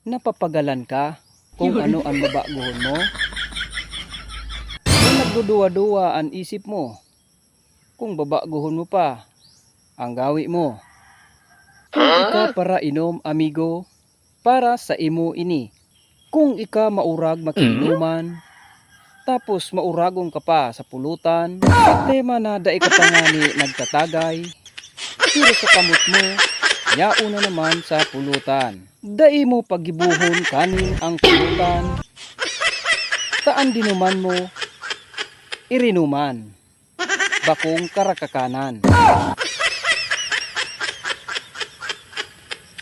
Napapagalan ka kung ano ang babaguhon mo? Kung nagduduwa-duwa ang isip mo, kung babaguhon mo pa ang gawi mo. Kung ika para inom, amigo, para sa imo ini. Kung ika maurag makiinuman, tapos mauragong ka pa sa pulutan, tema na daig ka pa nga ni nagtatagay, pero sa kamot mo, yao na naman sa pulutan. Dai mo pagibuhon kanin ang pulutan, taan dinuman mo, irinuman, bakong karakakanan.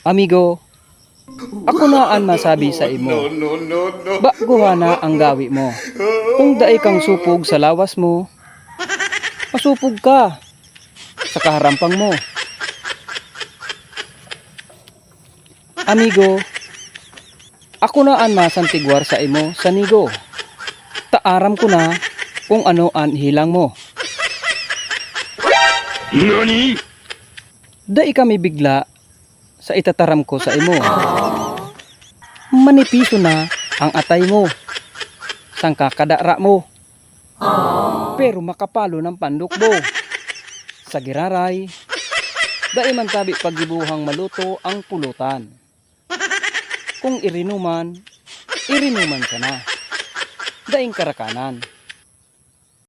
Amigo, ako na ang masabi sa imo. Baguhana ang gawi mo. Kung dai kang supog sa lawas mo, pasupog ka sa kaharampang mo. Amigo, ako na ang masantigwar sa imo sa nigo. Taaram ko na kung ano ang hilang mo. NANI?! Dai kami bigla sa itataram ko sa imo. Manipiso na ang atay mo, sang kakadara mo, pero makapalo ng pandukbo. Sa giraray, dai man tabi pagibuhang maluto ang pulutan. Kung irinuman, irinuman ka na. Daing karakanan.